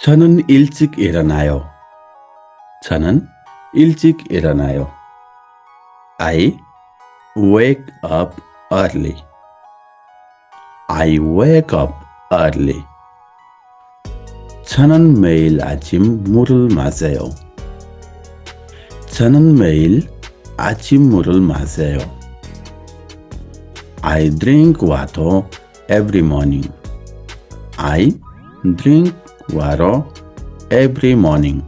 저는 일찍 일어나요. 저는 일찍 일어나요. I wake up early. I wake up early. 저는 매일 아침 물을 마세요. 저는 매일 아침 물을 마세요. I drink water every morning. I drink water every morning.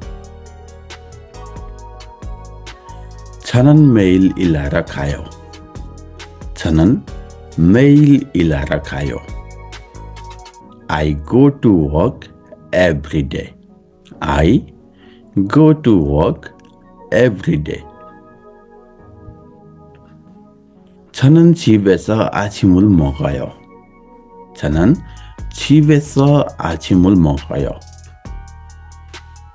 저는 매일 일하러 가요. 저는 매일 일하러 가요. I go to work every day. I go to work every day. 저는 집에서 아침을 먹어요. 저는 집에서 아침을 먹어요.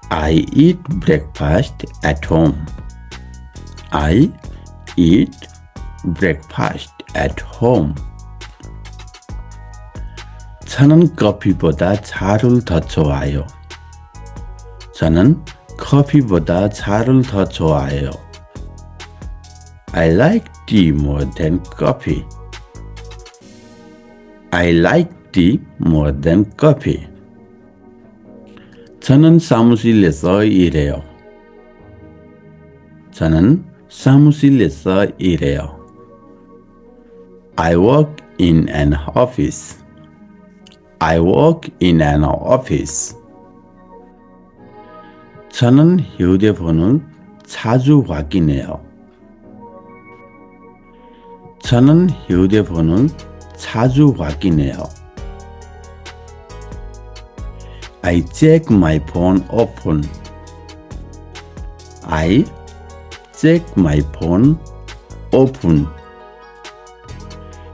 I eat breakfast at home. I eat breakfast at home. 저는 커피보다 차를 더 좋아해요. 저는 커피보다 차를 더 좋아해요. I like tea more than coffee. I like tea more than coffee. 저는 사무실에서 일해요. 저는 사무실에서 일해요. I work in an office. I work in an office. 저는 휴대폰을 자주 확인해요. 저는 휴대폰을 자주 확인해요. I check my phone often. I check my phone often.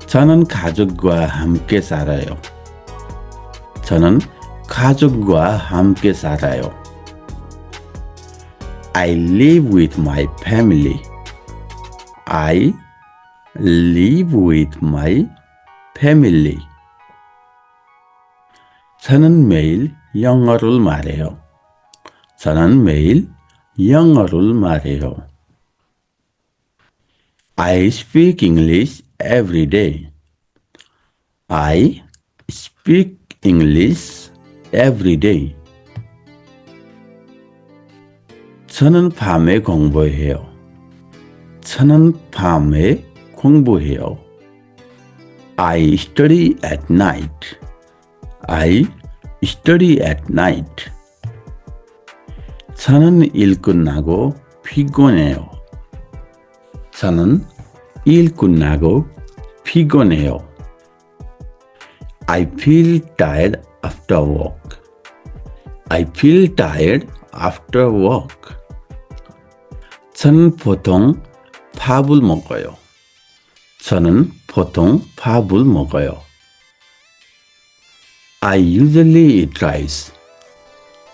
저는 가족과 함께 살아요. 저는 가족과 함께 살아요. I live with my family. I live with my family. 저는 매일 영어를 말해요. 저는 매일 영어를 말해요. I speak English every day. I speak English every day. 저는 밤에 공부해요. 저는 밤에 공부해요. I study at night. I study at night. 저는 일 끝나고 피곤해요. 저는 일 끝나고 피곤해요. I feel tired after work. I feel tired after work. 저는 보통 밥을 먹어요. 저는 보통 밥을 먹어요. I usually eat rice.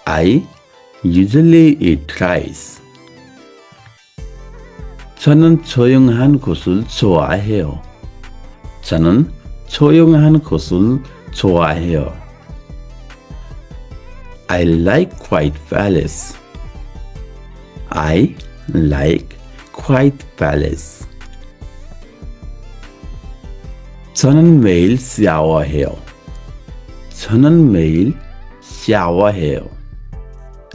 I usually eat rice. 저는 조용한 곳을 좋아해요. 저는 조용한 곳을 좋아해요. I like quiet palace. I like quiet palace. 저는 매일 샤워해요. 저는 매일 샤워해요.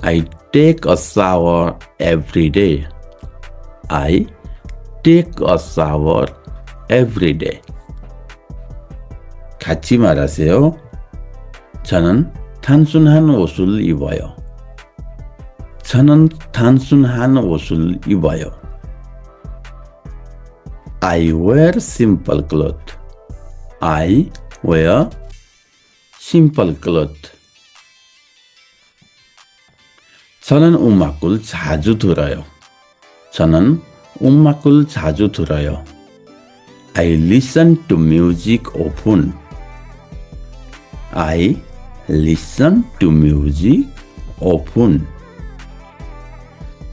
I take a shower every day. I take a shower every day. 같이 말하세요. 저는 단순한 옷을 입어요. 저는 단순한 옷을 입어요. I wear simple clothes. I wear simple clothes. 저는 음악을 자주 들어요. 저는 음악을 자주 들어요. I listen to music often. I listen to music often.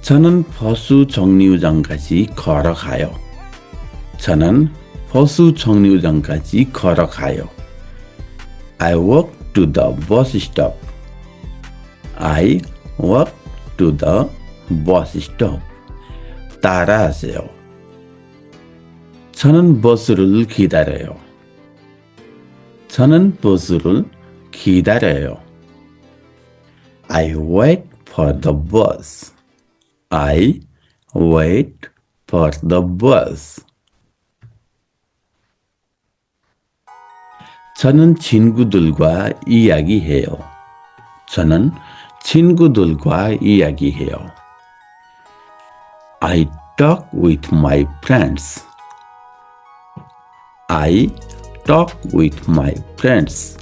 저는 버스 정류장까지 걸어가요. 저는 버스 정류장까지 걸어가요. I walk to the bus stop. I walk to the bus stop. 따라하세요. 저는 버스를 기다려요. 저는 버스를 기다려요. I wait for the bus. I wait for the bus. 저는 친구들과 이야기해요. 저는 친구들과 이야기해요. I talk with my friends. I talk with my friends.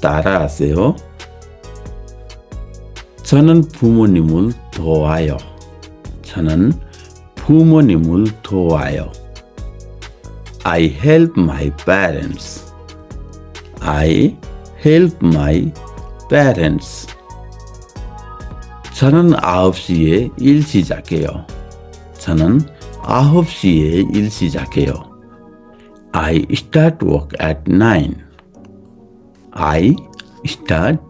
따라하세요. 저는 부모님을 도와요. 저는 부모님을 도와요. I help my parents. I help my parents. 저는 9시에 일 시작해요. 저는 9시에 일 시작해요. I start work at 9. I start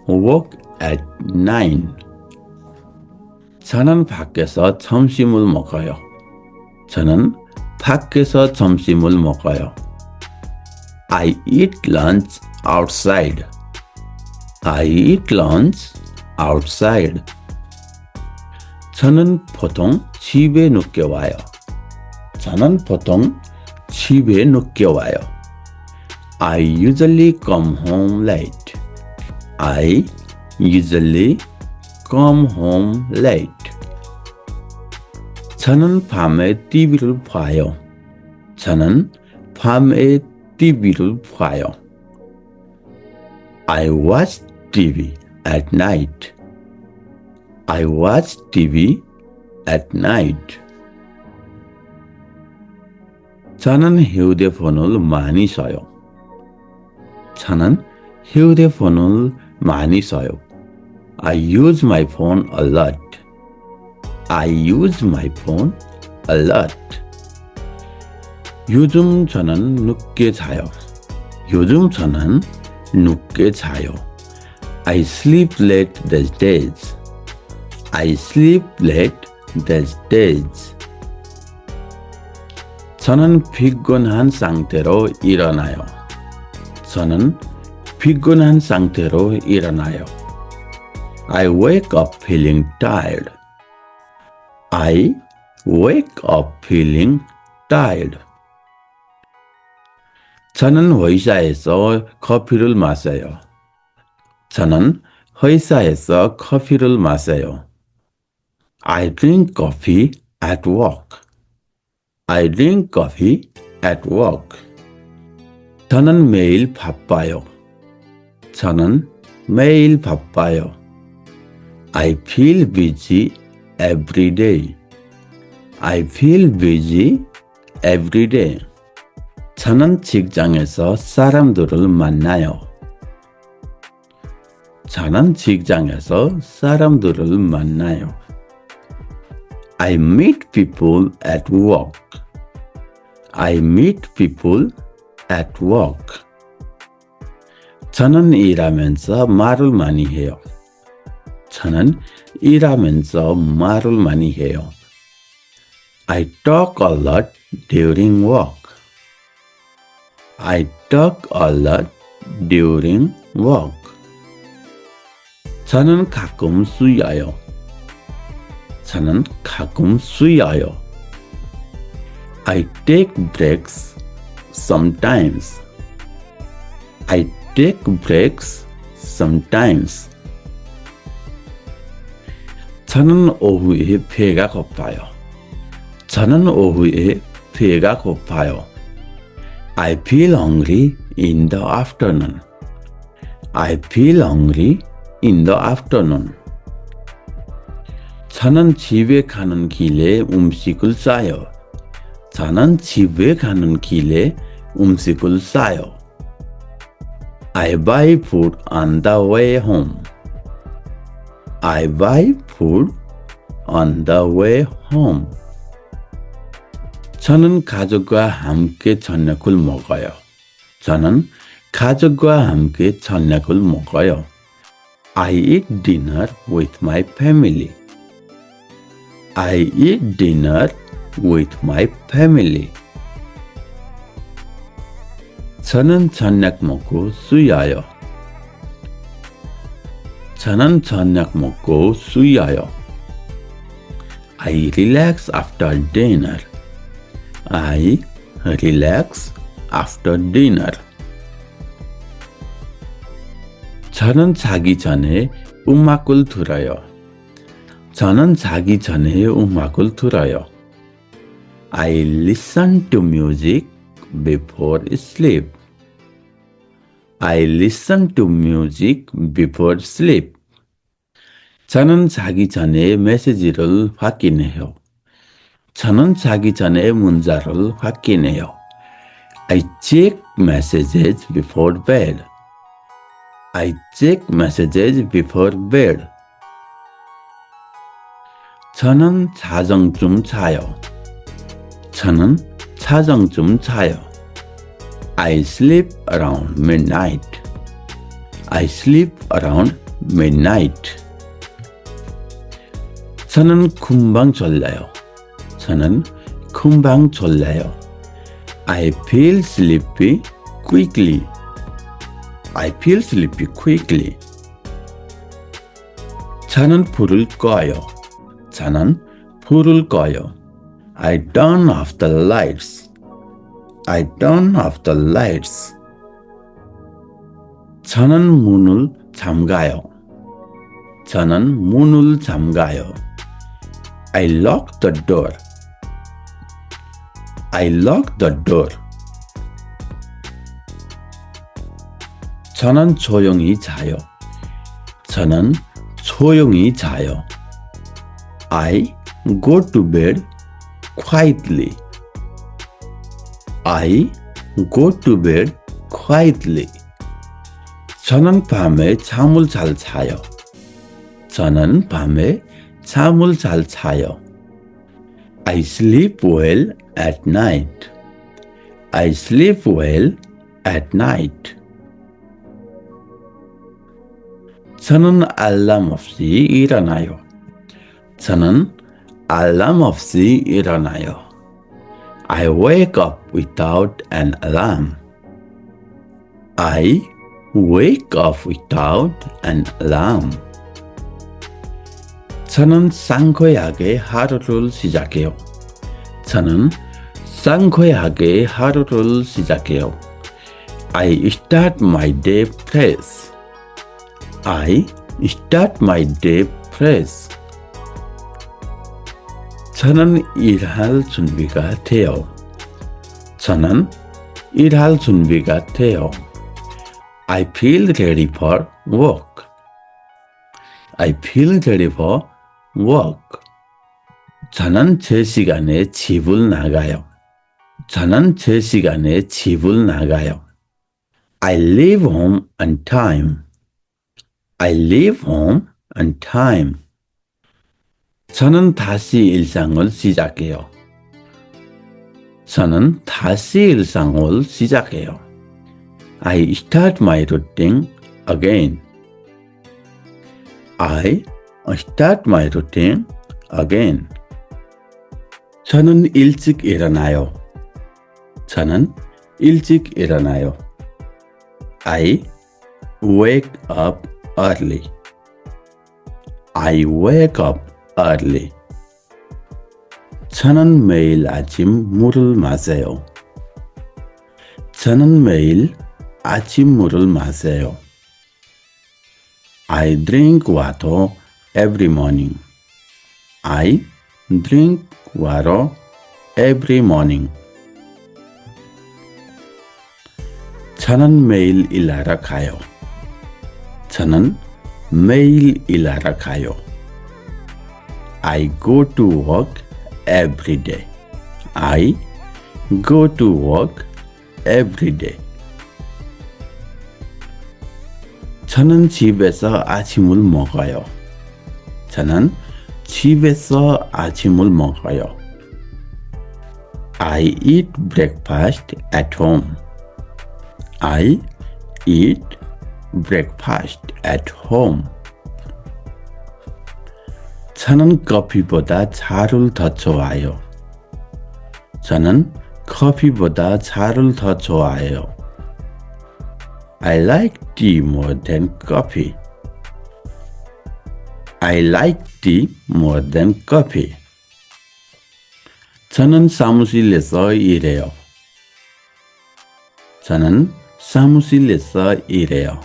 work at 9. 저는 밖에서 점심을 먹어요. 저는 밖에서 점심을 먹어요. I eat lunch outside. I eat lunch outside. 저는 보통 집에 늦게 와요. 저는 보통 집에 늦게 와요. I usually come home late. I usually come home late. 저는 밤에 TV를 봐요. 저는 밤에 TV를 봐요. I watch TV at night. I watch TV at night. 저는 휴대폰을 많이 써요. 저는 휴대폰을 많이 써요. I use my phone a lot. I use my phone a lot. 요즘 저는 늦게 자요. 요즘 저는 늦게 자요. I sleep late these days. I sleep late these days. 저는 피곤한 상태로 일어나요. 저는 피곤한 상태로 일어나요. I wake up feeling tired. I wake up feeling tired. 저는 회사에서 커피를 마셔요. 저는 회사에서 커피를 마셔요. I drink coffee at work. I drink coffee at work. 저는 매일 바빠요. 저는 매일 바빠요. I feel busy every day. I feel busy every day. 저는 직장에서 사람들을 만나요. 저는 직장에서 사람들을 만나요. I meet people at work. I meet people at work. 저는 일하면서 말을 많이 해요. 저는 일하면서 말을 많이 해요. I talk a lot during work. I talk a lot during work. 저는 가끔 쉬어요. 저는 가끔 쉬어요. I take breaks sometimes. I take breaks sometimes. 저는 오후에 배가 고파요. 저는 오후에 배가 고파요. I feel hungry in the afternoon. I feel hungry in the afternoon. 저는 집에 가는 길에 음식을 싸요. 저는 집에 가는 길에 음식을 싸요. I buy food on the way home. I buy food on the way home. 저는 가족과 함께 저녁을 먹어요. 저는 가족과 함께 저녁을 먹어요. I eat dinner with my family. I eat dinner with my family. 저는 저녁 먹고 쉬어요. 저는 저녁 먹고 쉬어요. I relax after dinner. I relax after dinner. 저는 자기 전에 음악을 들어요. 저는 자기 전에 음악을 들어요. I listen to music before sleep. I listen to music before sleep. 저는 자기 전에 메시지를 확인해요. 저는 자기 전에 문자를 확인해요. I check messages before bed. I check messages before bed. 저는 자정쯤 자요. 저는 자정쯤 자요. I sleep around midnight. I sleep around midnight. 저는 금방 졸려요. 저는 금방 졸려요. I feel sleepy quickly. I feel sleepy quickly. 저는 불을 꺼요. 저는 불을 꺼요. I turn off the lights. I turn off the lights. 저는 문을 잠가요. 저는 문을 잠가요. I lock the door. I lock the door. 저는 조용히 자요. 저는 조용히 자요. I go to bed quietly. I go to bed quietly. 저는 밤에 잠을 잘 자요. 저는 밤에 잠을 잘 자요. I sleep well at night. I sleep well at night. 저는 알람 없이 일어나요. 저는 알람 없이 일어나요. I wake up without an alarm. I wake up without an alarm. 저는 상쾌하게 하루를 시작해요. 저는 상쾌하게 하루를 시작해요. I start my day fresh. I start my day fresh. 저는 일할 준비가 돼요. 저는 일할 준비가 돼요. I feel ready for work. I feel ready for work. 저는 제 시간에 집을 나가요. 저는 제 시간에 집을 나가요. I leave home on time. I leave home on time. 저는 다시 일상을 시작해요. 저는 다시 일상을 시작해요. I start my routine again. I start my routine again. 저는 일찍 일어나요. 저는 일찍 일어나요. I wake up early. I wake up early. 저는 매일 아침 물을 마셔요. 저는 매일 아침 물을 마셔요. I drink water every morning. I drink water every morning. 저는 매일 일하러 가요. 저는 매일 일하러 가요. I go to work every day. I go to work every day. 저는 집에서 아침을 먹어요. 저는 집에서 아침을 먹어요. I eat breakfast at home. I eat breakfast at home. 저는 커피보다 차를 더 좋아해요. 저는 커피보다 차를 더 좋아해요. I like tea more than coffee. I like tea more than coffee. 저는 사무실에서 일해요. 저는 사무실에서 일해요.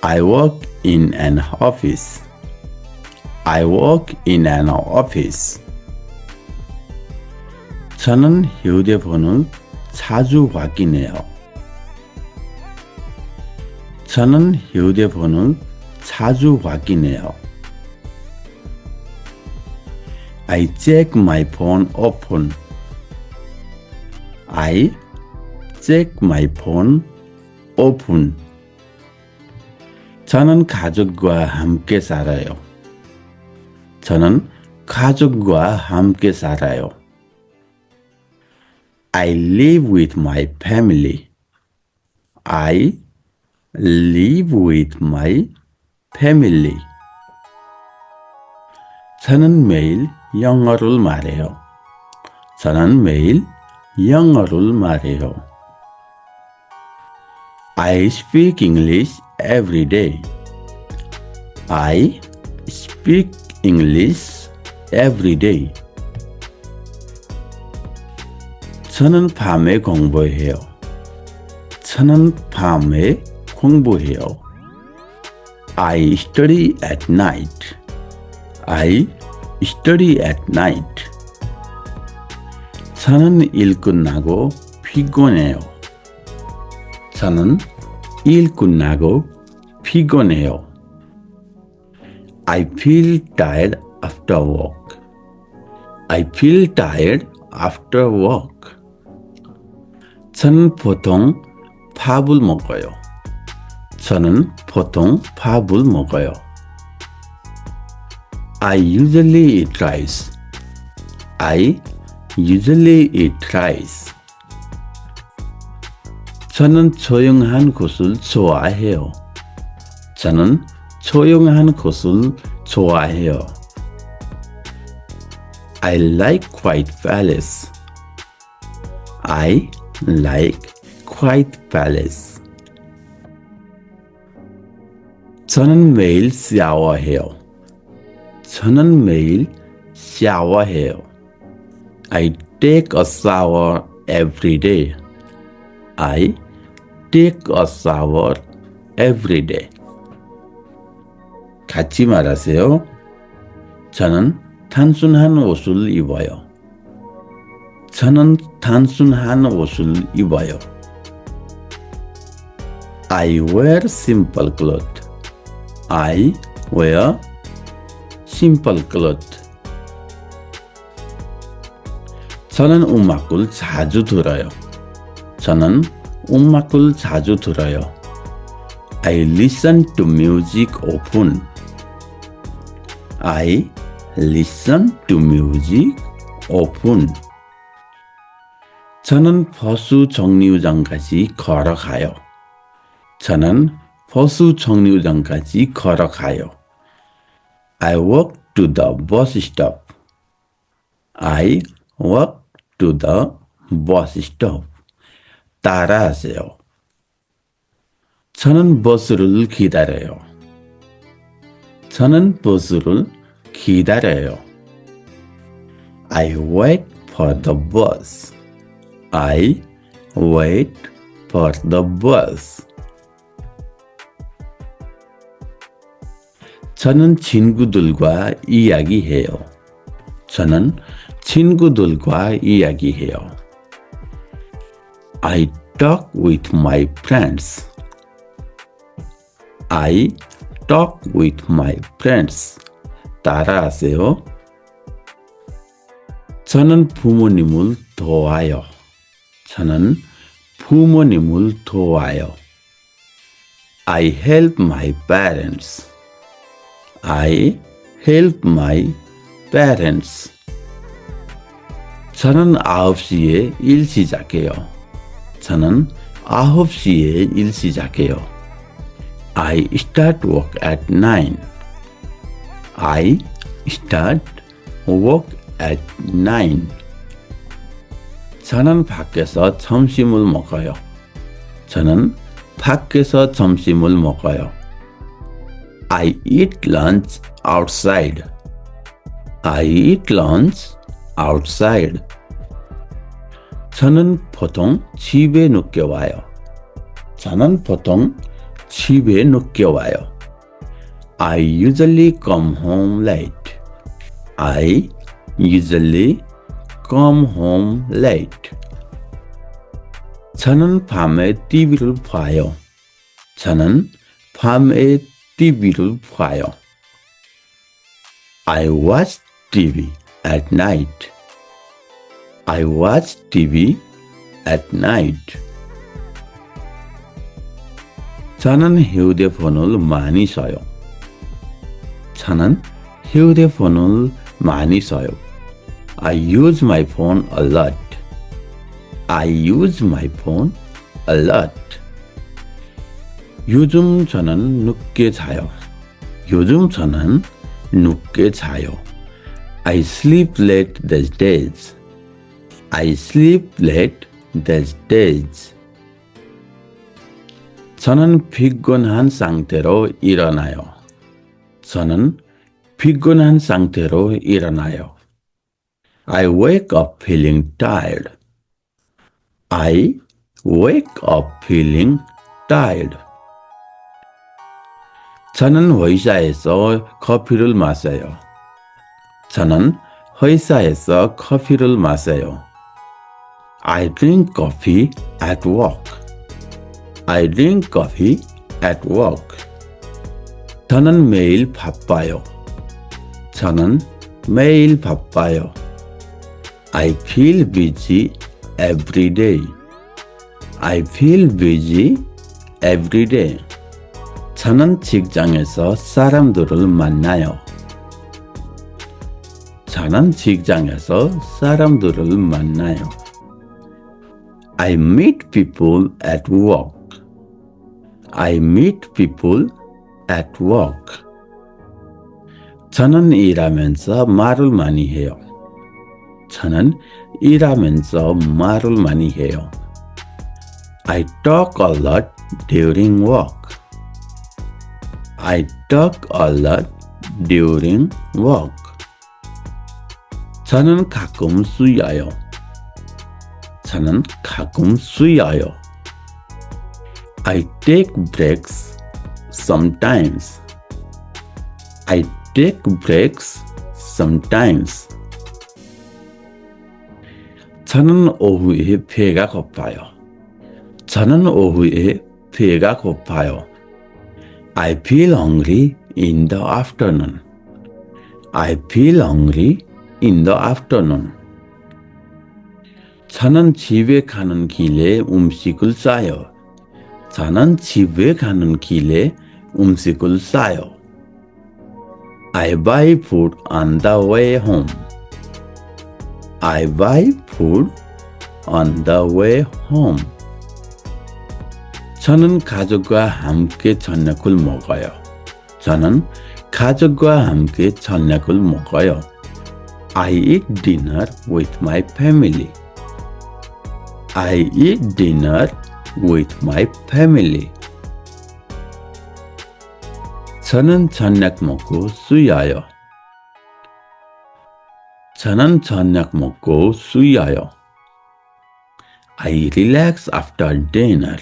I work in an office. I work in an office. 저는 휴대폰을 자주 확인해요. 저는 휴대폰을 자주 확인해요. I check my phone often. I check my phone often. 저는 가족과 함께 살아요. 저는 가족과 함께 살아요. I live with my family. I live with my family. 저는 매일 영어를 말해요. 저는 매일 영어를 말해요. I speak English every day. I speak English every day. 저는 밤에 공부해요. 저는 밤에 공부해요. I study at night. I study at night. 저는 일 끝나고 피곤해요. 저는 일 끝나고 피곤해요. I feel tired after work. I feel tired after work. 저는 보통 밥을 먹어요. 저는 보통 밥을 먹어요. I usually eat rice. I usually eat rice. 저는 조용한 곳을 좋아해요. 저는 조용한 곳을 좋아해요. I like quiet palace. I like quiet palace. 저는 매일 샤워해요. 저는 매일 샤워해요. I take a shower every day. I take a shower every day. 같이 말하세요. 저는 단순한 옷을 입어요. 저는 단순한 옷을 입어요. I wear simple clothes. I wear simple clothes. 저는 음악을 자주 들어요. 저는 음악을 자주 들어요. I listen to music often. I listen to music often. 저는 버스 정류장까지 걸어가요. 저는 버스 정류장까지 걸어가요. I walk to the bus stop. I walk to the bus stop. 따라하세요. 저는 버스를 기다려요. 저는 버스를 기다려요. I wait for the bus. I wait for the bus. 저는 친구들과 이야기해요. 저는 친구들과 이야기해요. I talk with my friends. I talk with my friends. 따라하세요. 저는 부모님을 도와요. 저는 부모님을 도와요. I help my parents. I help my parents. 저는 9시에 일 시작해요. 저는 9시에 일 시작해요. I start work at 9. I start work at 9. 저는 밖에서 점심을 먹어요. 저는 밖에서 점심을 먹어요. I eat lunch outside. I eat lunch outside. 저는 보통 집에 늦게 와요. 저는 보통 집에 늦게 와요. I usually come home late. I usually come home late. 저는 밤에 TV를 봐요. 저는 밤에 TV를 봐요. I watch TV at night. I watch TV at night. 저는 휴대폰을 많이 써요. 저는 휴대폰을 많이 써요. I use my phone a lot. I use my phone a lot. 요즘 저는 늦게 자요. 요즘 저는 늦게 자요. I sleep late these days. I sleep late these days. 저는 피곤한 상태로 일어나요. 저는 피곤한 상태로 일어나요. I wake up feeling tired. I wake up feeling tired. 저는 회사에서 커피를 마셔요. 저는 회사에서 커피를 마셔요. I drink coffee at work. I drink coffee at work. 저는 매일 바빠요. 저는 매일 바빠요. I feel busy every day. I feel busy every day. 저는 직장에서 사람들을 만나요. 저는 직장에서 사람들을 만나요. I meet people at work. I meet people at work. 저는 일하면서 말을 많이 해요. 저는 일하면서 말을 많이 해요. I talk a lot during work. I talk a lot during work. 저는 가끔 쉬어요. 저는 가끔 쉬어요. I take breaks sometimes. I take breaks sometimes. 저는 오후에 배가 고파요. 저는 오후에 배가 고파요. I feel hungry in the afternoon. I feel hungry in the afternoon. 저는 집에 가는 길에 음식을 싸요. 저는 집에 가는 길에 음식을 싸요. I buy food on the way home. I buy food on the way home. 저는 가족과 함께 저녁을 먹어요. 저는 가족과 함께 저녁을 먹어요. I eat dinner with my family. I eat dinner with my family. 저는 저녁 먹고 쉬어요. 저는 저녁 먹고 쉬어요. I relax after dinner.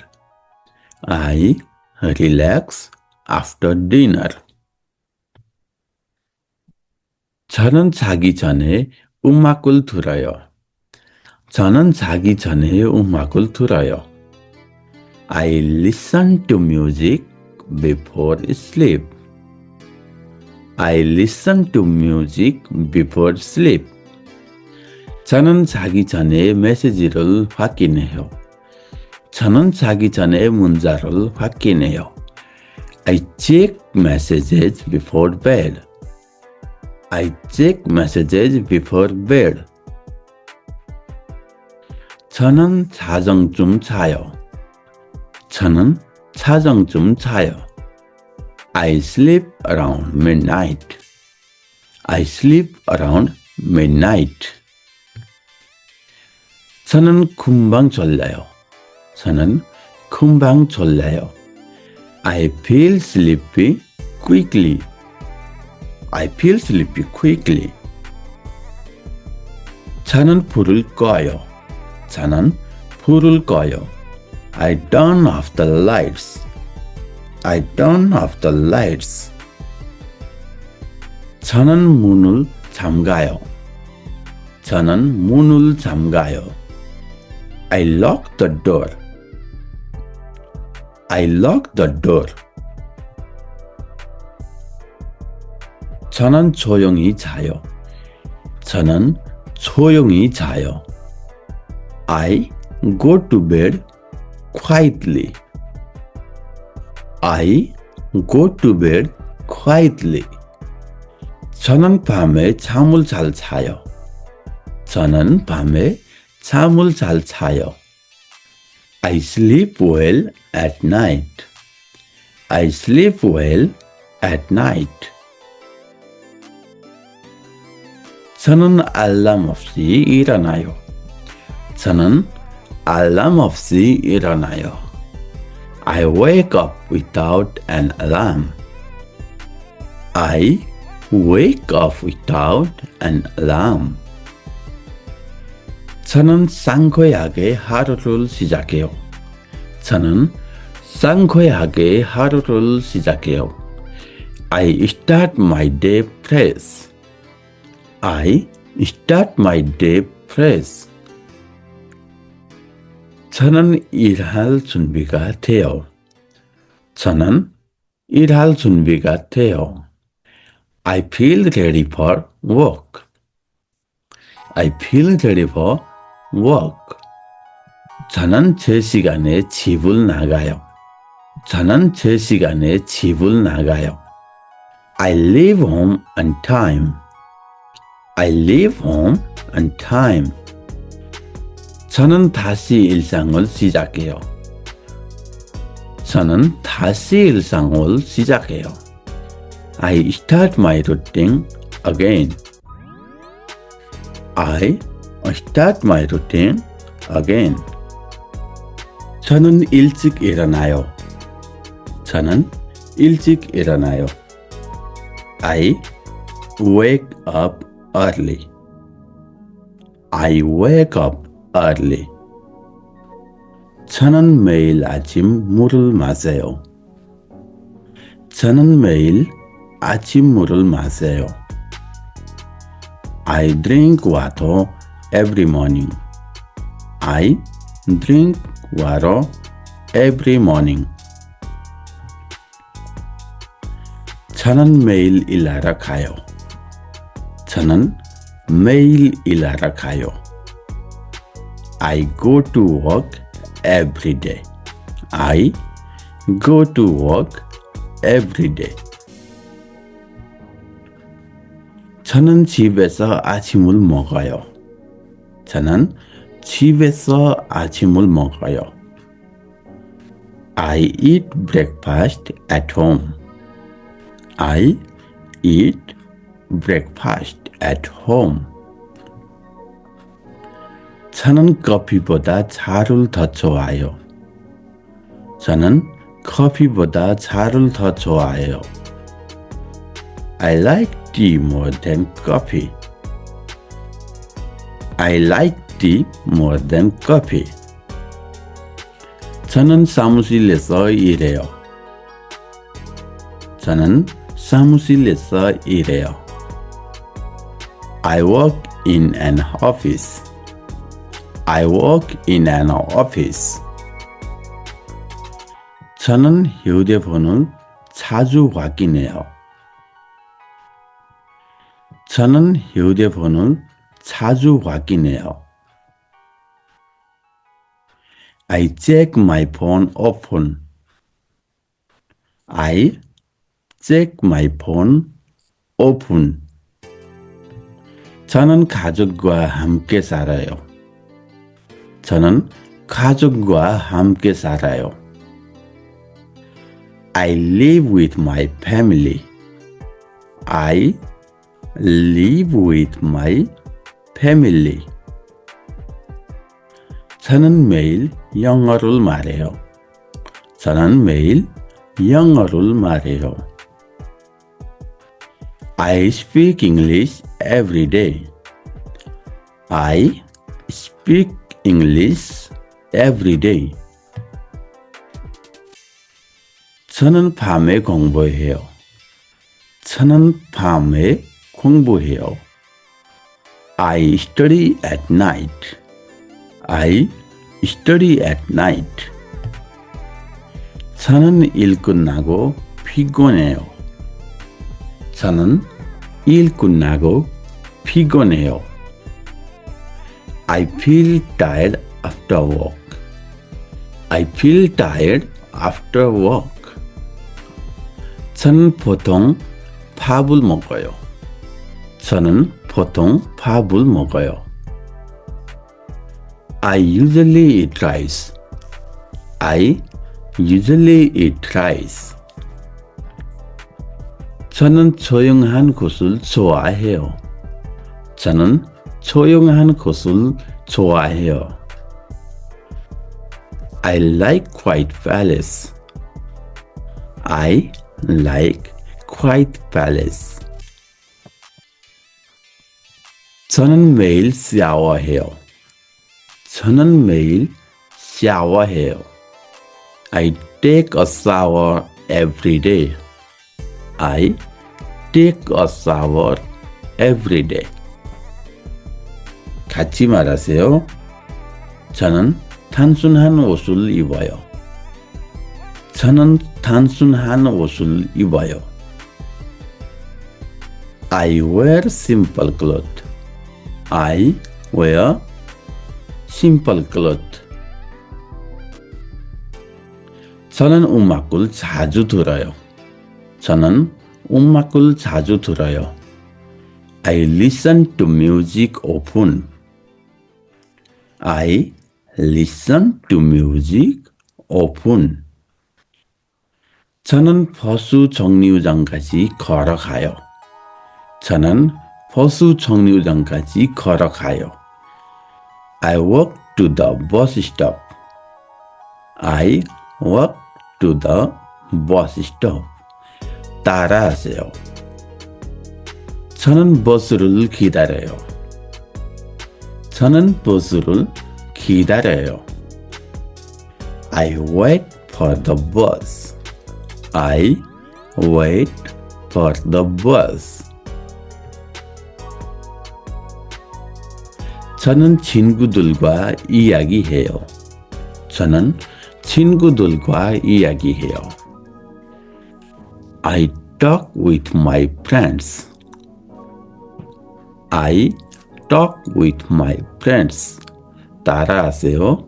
I relax after dinner. 저는 자기 전에 음악을 들어요. 저는 자기 전에 음악을 들어요. I listen to music before sleep. I listen to music before sleep. 저는 자기 전에 메시지를 확인해요. 저는 자기 전에 문자를 확인해요. I check messages before bed. I check messages before bed. 저는 자정쯤 자요. 저는 자정쯤 자요. I sleep around midnight. I sleep around midnight. 저는 금방 졸려요. 저는 금방 졸려요. I feel sleepy quickly. I feel sleepy quickly. 저는 불을 꺼요. 저는 불을 꺼요. I turn off the lights. I turn off the lights. 저는 문을 잠가요. 저는 문을 잠가요. I lock the door. I lock the door. 저는 조용히 자요. 저는 조용히 자요. I go to bed quietly. I go to bed quietly. 저는 밤에 잠을 잘 자요. 저는 밤에 잠을 잘 자요. I sleep well at night. I sleep well at night. 저는 알람 없이 일어나요. 저는 알람 없이 일어나요. I wake up without an alarm. I wake up without an alarm. 저는 상쾌하게 하루를 시작해요. 저는 상쾌하게 하루를 시작해요. I start my day fresh. I start my day fresh. 저는 일할 준비가 돼요. 저는 일할 준비가 돼요. I feel ready for work. I feel ready for work. 저는 제 시간에 집을 나가요. 저는 제 시간에 집을 나가요. I leave home on time. I leave home on time. 저는 다시 일상을 시작해요. 저는 다시 일상을 시작해요. I start my routine again. I start my routine again. 저는 일찍 일어나요. 저는 일찍 일어나요. I wake up early. I wake up early. 저는 매일 아침 물을 마셔요. 저는 매일 아침 물을 마셔요. I drink water every morning. I drink water every morning. 저는 매일 일하러 가요. 저는 매일 일하러 가요. I go to work every day. I go to work every day. 저는 집에서 아침을 먹어요. 저는 집에서 아침을 먹어요. I eat breakfast at home. I eat breakfast at home. 저는 커피보다 차를 더 좋아해요. 저는 커피보다 차를 더 좋아해요. I like tea more than coffee. I like tea more than coffee. 저는 사무실에서 일해요. 저는 사무실에서 일해요. I work in an office. I work in an office. 저는 휴대폰을 자주 확인해요. 저는 휴대폰을 자주 확인해요. I check my phone often. I check my phone often. 저는 가족과 함께 살아요. 저는 가족과 함께 살아요. I live with my family. I live with my family. 저는 매일 영어를 말해요. 저는 매일 영어를 말해요. I speak English every day. I speak English every day. 저는 밤에 공부해요. 저는 밤에 공부해요. I study at night. I study at night. 저는 일 끝나고 피곤해요. 저는 일 끝나고 피곤해요. I feel tired after work. I feel tired after work. 저는 보통 밥을 먹어요. 저는 보통 밥을 먹어요. I usually eat rice. I usually eat rice. 저는 조용한 곳을 좋아해요. 저는 조용한 곳을 좋아해요. I like quiet place. I like quiet place. 저는 매일 샤워해요. 저는 매일 샤워해요. I take a shower every day. I take a shower every day. 같이 말하세요. 저는 단순한 옷을 입어요. 저는 단순한 옷을 입어요. I wear simple clothes. I wear simple clothes. 저는 음악을 자주 들어요. 저는 음악을 자주 들어요. I listen to music often. I listen to music often. 저는 버스 정류장까지 걸어가요. 저는 버스 정류장까지 걸어가요. I walk to the bus stop. I walk to the bus stop. 따라하세요. 저는 버스를 기다려요. 저는 버스를 기다려요. I wait for the bus. I wait for the bus. 저는 친구들과 이야기해요. 저는 친구들과 이야기해요. I talk with my friends. I talk with my friends. 따라하세요.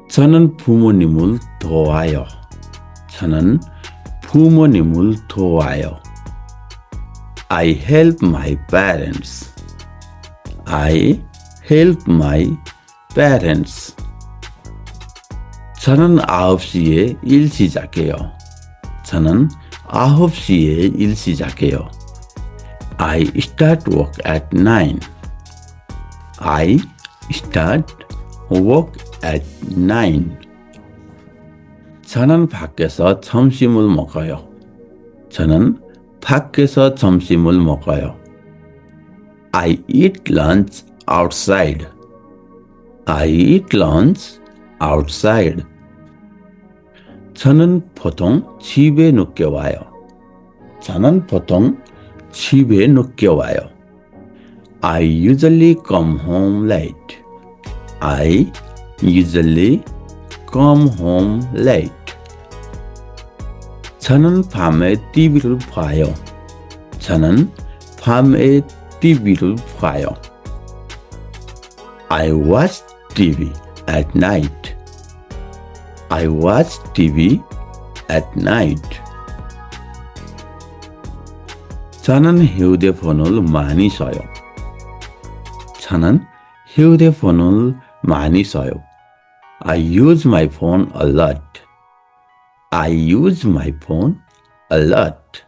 저는 부모님을 도와요. 저는 부모님을 도와요. I help my parents. I help my parents. 저는 9시에 일 시작해요. 저는 9시에 일 시작해요. I start work at 9. I start work at 9. 저는 밖에서 점심을 먹어요. 저는 밖에서 점심을 먹어요. I eat lunch outside. I eat lunch outside. 저는 보통 집에 늦게 와요. 저는 보통 집에 늦게 와요. I usually come home late. I usually come home late. 저는 밤에 TV를 봐요. 저는 밤에 TV를 봐요. I watch TV at night. I watch TV at night. 저는 휴대폰을 많이 써요. 저는 휴대폰을 많이 써요. I use my phone a lot. I use my phone a lot.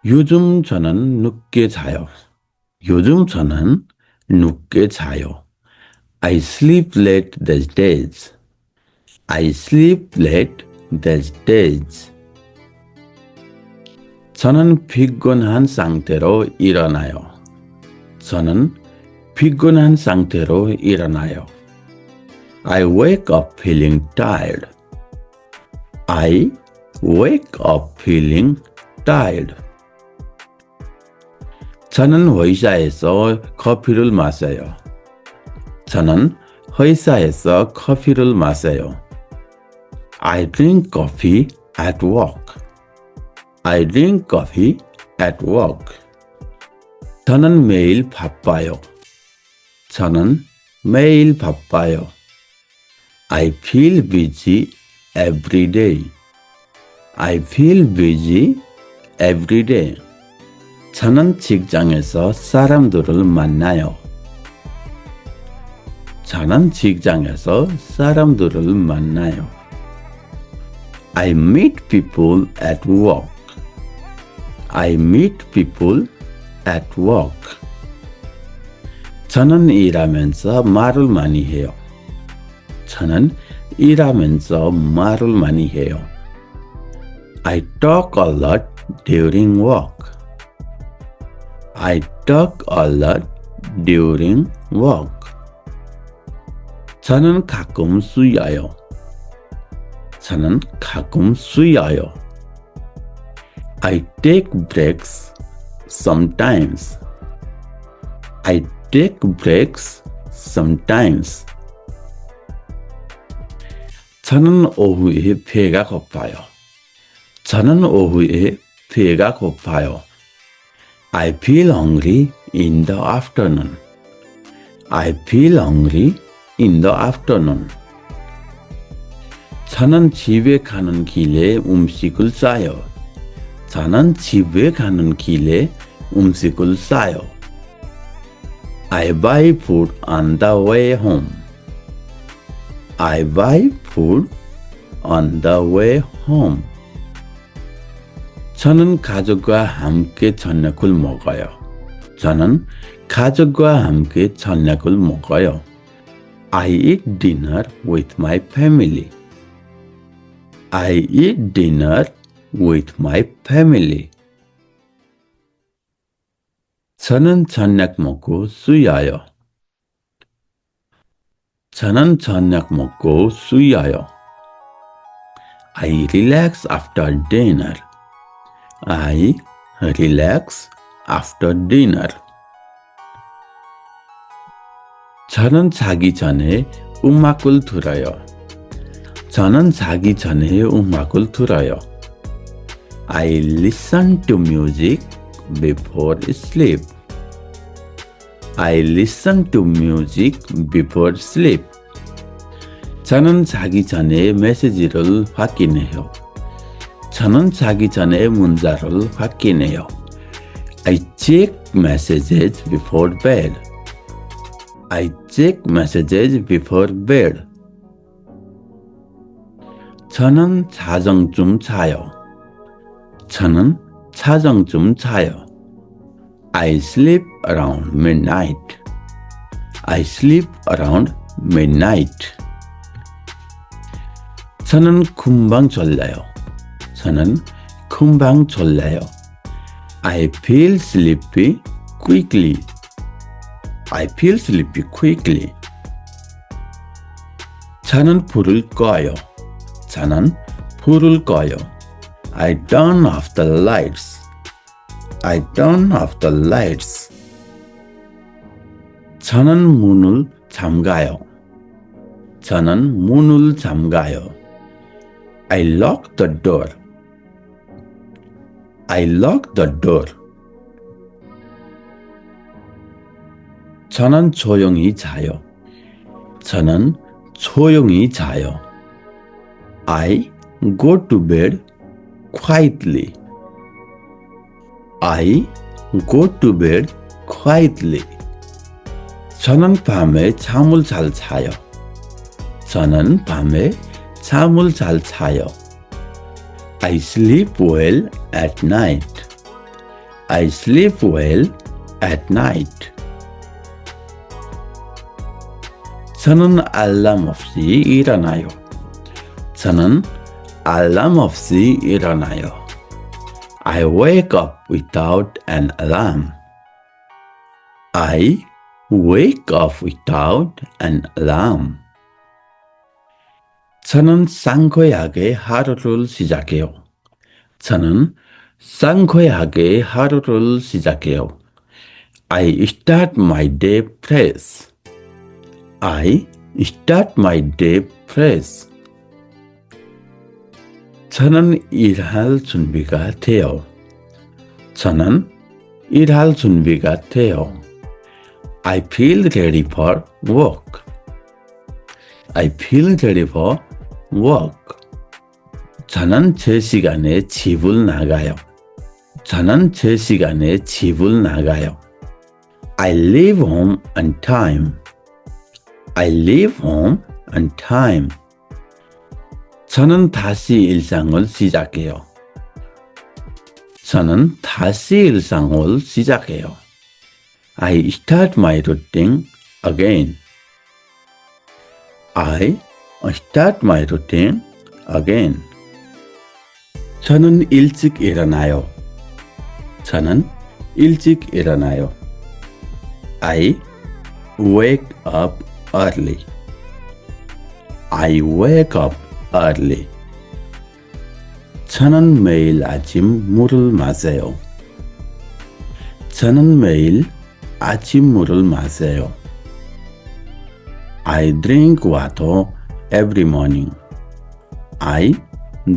요즘 저는 늦게 자요. 요즘 저는 늦게 자요. I sleep late these days. I sleep late these days. 저는 피곤한 상태로 일어나요. 저는 피곤한 상태로 일어나요. I wake up feeling tired. I wake up feeling tired. 저는 회사에서 커피를 마셔요. 저는 회사에서 커피를 마셔요. I drink coffee at work. I drink coffee at work. 저는 매일 바빠요. 저는 매일 바빠요. I feel busy every day. I feel busy every day. 저는 직장에서 사람들을 만나요. 저는 직장에서 사람들을 만나요. I meet people at work. I meet people at work. 저는 일하면서 말을 많이 해요. 저는 일하면서 말을 많이 해요. I talk a lot during work. I talk a lot during work. 저는 가끔 쉬어요. 저는 가끔 쉬어요. I take breaks sometimes. I take breaks sometimes. 저는 오후에 배가 고파요. 저는 오후에 배가 고파요. I feel hungry in the afternoon. I feel hungry in the afternoon. 저는 집에 가는 길에 음식을 싸요. 저는 집에 가는 길에 음식을 싸요. I buy food on the way home. I buy food on the way home. 저는 가족과 함께 저녁을 먹어요. 저는 가족과 함께 저녁을 먹어요. I eat dinner with my family. I eat dinner with my family. 저는 저녁 먹고 쉬어요. 저는 저녁 먹고 쉬어요. I relax after dinner. I relax after dinner. 저는 자기 전에 음악을 들어요. 저는 자기 전에 음악을 들어요. I listen to music before sleep. I listen to music before sleep. 저는 자기 전에 메시지를 확인해요. 저는 자기 전에 문자를 확인해요. I check messages before bed. I check messages before bed. 저는 자정쯤 자요. 저는 자정쯤 자요. I sleep around midnight. I sleep around midnight. 저는 금방 졸려요. 저는 금방 졸려요. I feel sleepy quickly. I feel sleepy quickly. 저는 불을 꺼요. 저는 불을 꺼요. I turn off the lights. I turn off the lights. 저는 문을 잠가요. 저는 문을 잠가요. I lock the door. I lock the door. 저는 조용히 자요. 저는 조용히 자요. I go to bed quietly. I go to bed quietly. 저는 밤에 잠을 잘 자요. 저는 밤에 잠을 잘 자요. I sleep well at night. I sleep well at night. 저는 알람 없이 일어나요. 저는 알람 없이 일어나요. I wake up without an alarm. I wake up without an alarm. 저는 상쾌하게 하루를 시작해요. 저는 상쾌하게 하루를 시작해요. I start my day fresh. I start my day fresh. 저는 일할 준비가 돼요. 저는 일할 준비가 돼요. I feel ready for work. I feel ready for work. 저는 제 시간에 집을 나가요. 저는 제 시간에 집을 나가요. I leave home on time. I leave home on time. 저는 다시 일상을 시작해요. 저는 다시 일상을 시작해요. I start my routine again. I start my routine again. 저는 일찍 일어나요. 저는 일찍 일어나요. I wake up early. I wake up early. 저는 매일 아침 물을 마셔요. 저는 매일 아침 물을 마셔요. I drink water every morning. I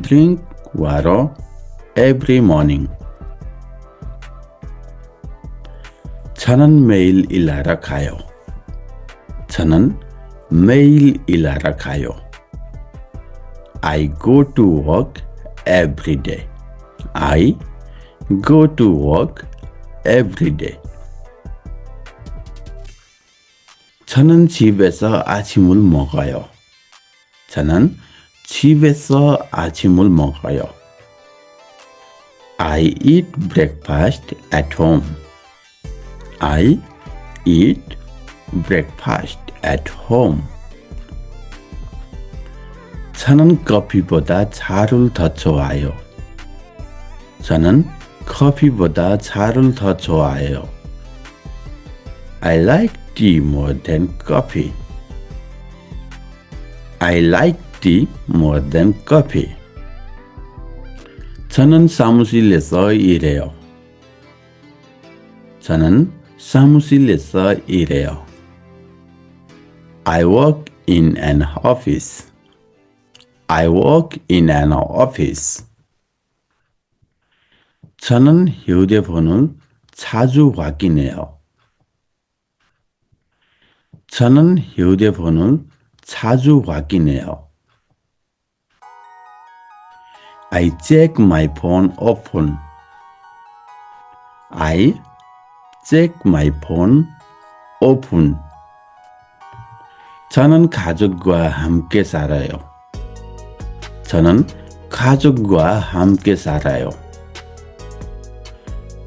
drink water every morning. 저는 매일 일하러 가요. 저는 매일 일하러 가요. I go to work every day. I go to work every day. 저는 집에서 아침을 먹어요. 저는 집에서 아침을 먹어요. I eat breakfast at home. I eat breakfast at home. 저는 커피보다 차를 더 좋아해요. 저는 커피보다 차를 더 좋아해요. I like tea more than coffee. I like tea more than coffee. 저는 사무실에서 일해요. 저는 사무실에서 일해요. I work in an office. I work in an office. 저는 휴대폰을 자주 확인해요. 저는 휴대폰을 자주 확인해요. I check my phone often. I check my phone often. 저는 가족과 함께 살아요. 저는 가족과 함께 살아요.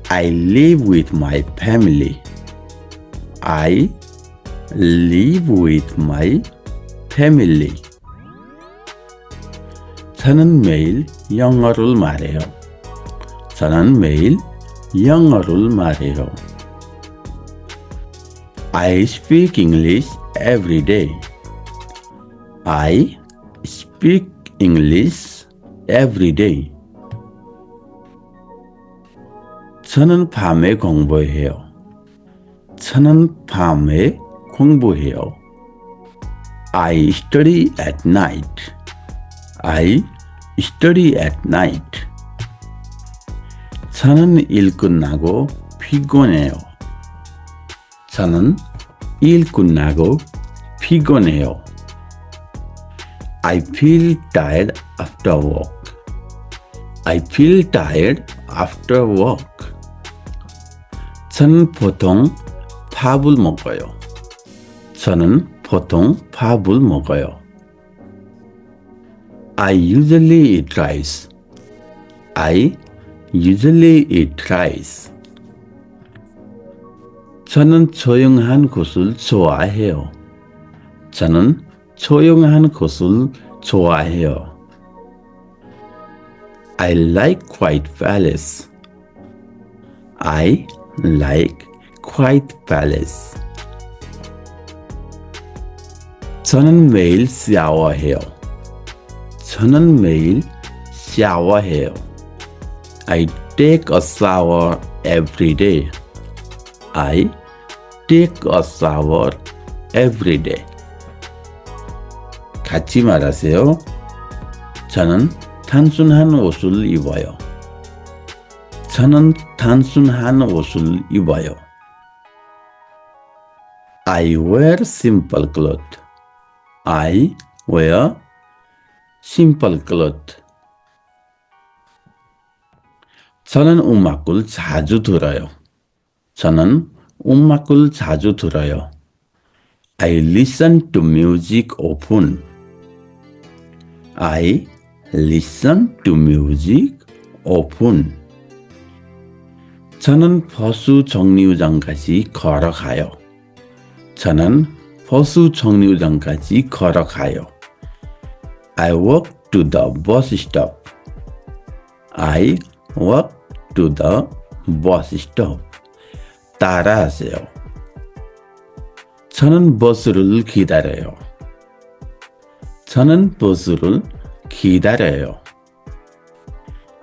I live with my family. I live with my family. 저는 매일 영어를 말해요. 저는 매일 영어를 말해요. I speak English every day. I speak English every day. 저는 밤에 공부해요. 저는 밤에 공부해요. I study at night. I study at night. 저는 일 끝나고 피곤해요. 저는 일 끝나고 피곤해요. I feel tired after work. I feel tired after work. 저는 보통 밥을 먹어요. 저는 보통 밥을 먹어요. I usually eat rice. I usually eat rice. 저는 조용한 곳을 좋아해요. 저는 조용한 곳을 좋아해요. I like quiet place. I like quiet place. 저는 매일 샤워해요. 저는 매일 샤워해요. I take a shower every day. I take a shower every day. 같이 말하세요. 저는 단순한 옷을 입어요. 저는 단순한 옷을 입어요. I wear simple clothes. I wear simple clothes. 저는 음악을 자주 들어요. 저는 음악을 자주 들어요. I listen to music often. I listen to music often. 저는 버스 정류장까지 걸어가요. 저는 버스 정류장까지 걸어가요. I walk to the bus stop. I walk to the bus stop. 따라하세요. 저는 버스를 기다려요. 저는 버스를 기다려요.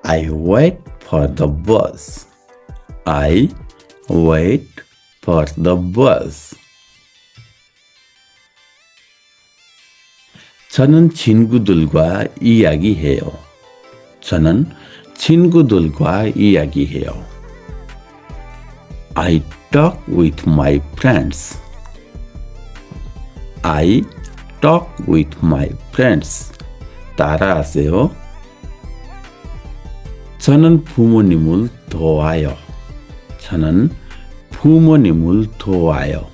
I wait for the bus. I wait for the bus. 저는 친구들과 이야기해요. 저는 친구들과 이야기해요. I talk with my friends. I talk with my friends. 따라하세요. 저는 부모님을 도와요. 저는 부모님을 도와요.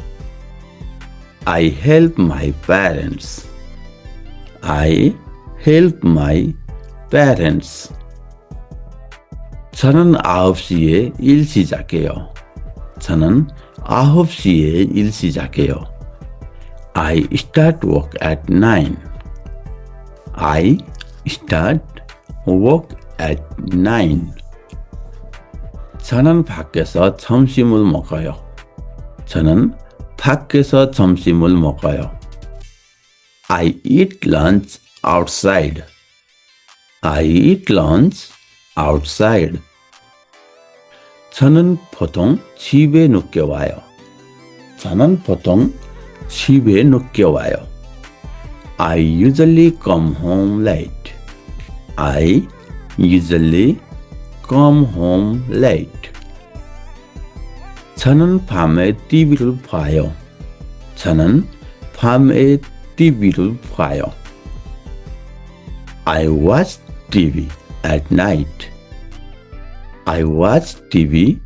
I help my parents. I help my parents. 저는 9시에 일 시작해요. 저는 9시에 일 시작해요. I start work at 9. I start work at 9. 저는 밖에서 점심을 먹어요. 저는 밖에서 점심을 먹어요. I eat lunch outside. I eat lunch outside. 저는 보통 집에 늦게 와요. 저는 보통 집에 늦게 와요. I usually come home late. I usually come home late. 저는 밤에 TV를 봐요. 저는 밤에 TV를 봐요. I watch TV at night. I watch TV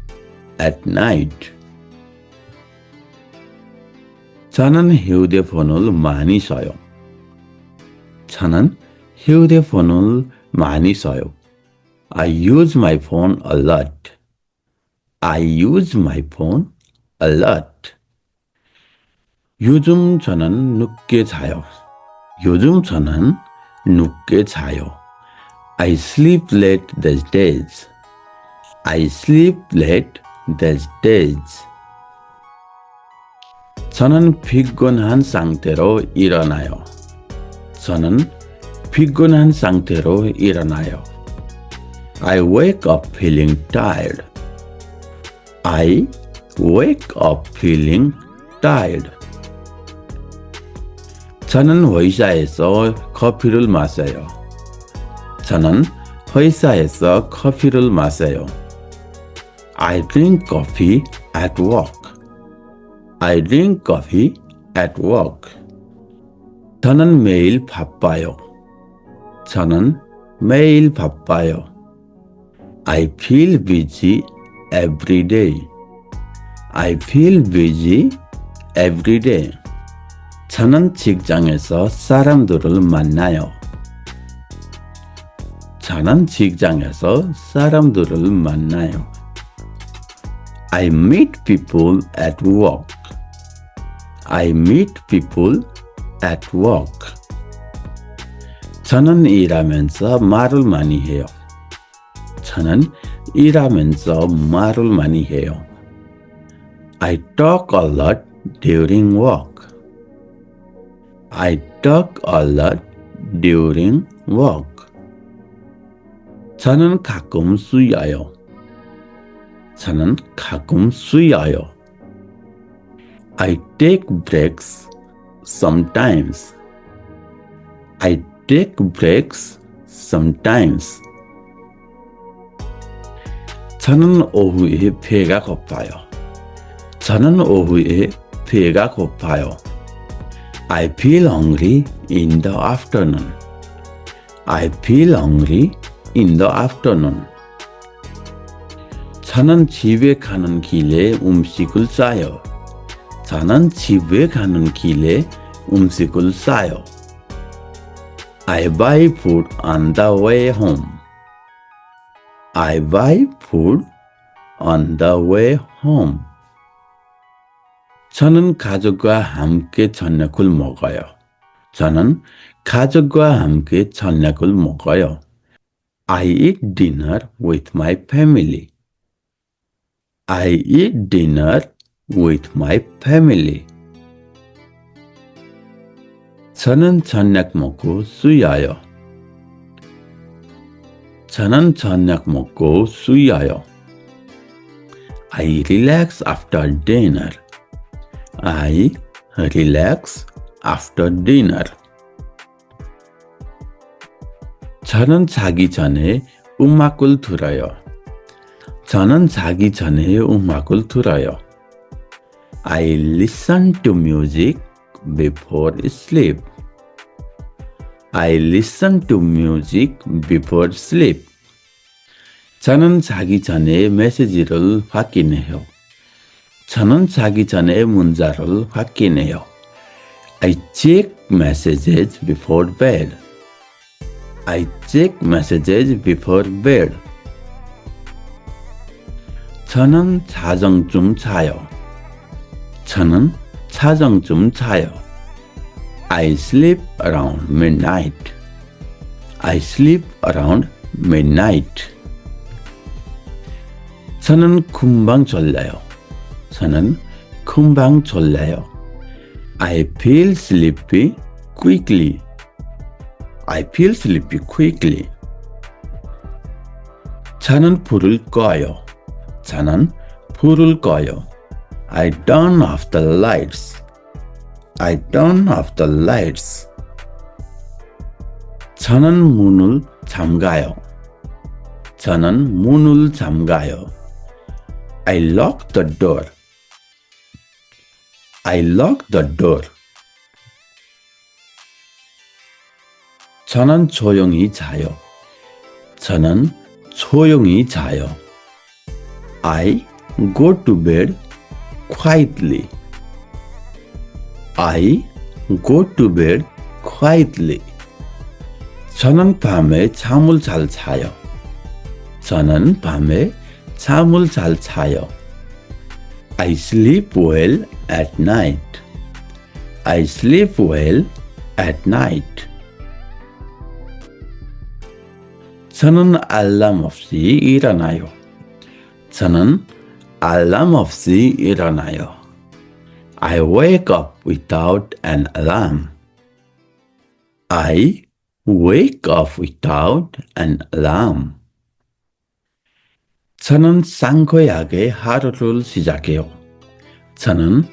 at night. 저는 휴대폰을 많이 써요. 저는 휴대폰을 많이 써요. I use my phone a lot. I use my phone a lot. 요즘 저는 늦게 자요. 요즘 저는 늦게 자요. I sleep late these days. I sleep late these days. 저는 피곤한 상태로 일어나요. 저는 피곤한 상태로 일어나요. I wake up feeling tired. I wake up feeling tired. 저는 회사에서 커피를 마셔요. 저는 회사에서 커피를 마셔요. I drink coffee at work. I drink coffee at work. 저는 매일 바빠요. 저는 매일 바빠요. I feel busy every day. I feel busy every day. 저는 직장에서 사람들을 만나요. 저는 직장에서 사람들을 만나요. I meet people at work. I meet people at work. 저는 일하면서 말을 많이 해요. 저는 일하면서 말을 많이 해요. I talk a lot during work. I talk a lot during work. 저는 가끔 쉬어요. 저는 가끔 쉬어요. I take breaks sometimes. I take breaks sometimes. 저는 오후에 배가 고파요. 저는 오후에 배가 고파요. I feel hungry in the afternoon. I feel hungry in the afternoon. 저는 집에 가는 길에 음식을 싸요. 저는 집에 가는 길에 음식을 싸요. I buy food on the way home. I buy food on the way home. 저는 가족과 함께 저녁을 먹어요. 저는 가족과 함께 저녁을 먹어요. I eat dinner with my family. I eat dinner with my family. 저는 저녁 먹고 쉬어요. 저는 저녁 먹고 쉬어요. I relax after dinner. I relax after dinner. 저는 자기 전에 음악을 들어요. 저는 자기 전에 음악을 들어요. I listen to music before sleep. I listen to music before sleep. 저는 자기 전에 메시지를 확인해요. 저는 자기 전에 문자를 확인해요. I check messages before bed. I check messages before bed. 저는 자정쯤 자요. 저는 자정쯤 자요. I sleep around midnight. I sleep around midnight. 저는 금방 졸려요. 저는 금방 졸려요. I feel sleepy quickly. I feel sleepy quickly. 저는 불을 꺼요. 저는 불을 꺼요. I turn off the lights. I turn off the lights. 저는 문을 잠가요. 저는 문을 잠가요. I lock the door. I lock the door. 저는 조용히 자요. 저는 조용히 자요. I go to bed quietly. I go to bed quietly. 저는 밤에 잠을 잘 자요. 저는 밤에 잠을 잘 자요. I sleep well at night. I sleep well at night. 저는 알람 없이 일어나요. 저는 알람 없이 일어나요. I wake up without an alarm. I wake up without an alarm. 저는 상쾌하게 하루를 시작해요. 저는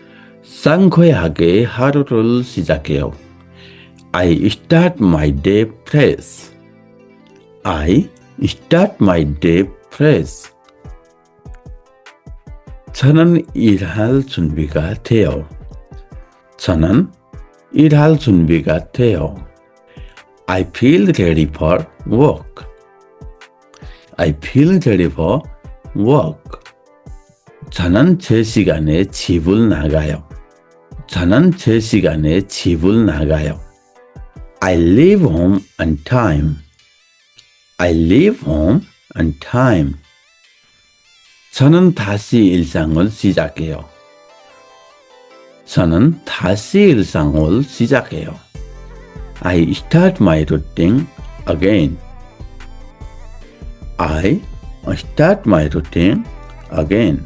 상쾌하게 하루를 시작해요. I start my day fresh. I start my day fresh. 저는 일할 준비가 돼요. 저는 일할 준비가 돼요. I feel ready for work. I feel ready for work. 저는 제 시간에 집을 나가요. 저는 제 시간에 집을 나가요. I leave home on time. I leave home on time. 저는 다시 일상을 시작해요. 저는 다시 일상을 시작해요. I start my routine again. I start my routine again.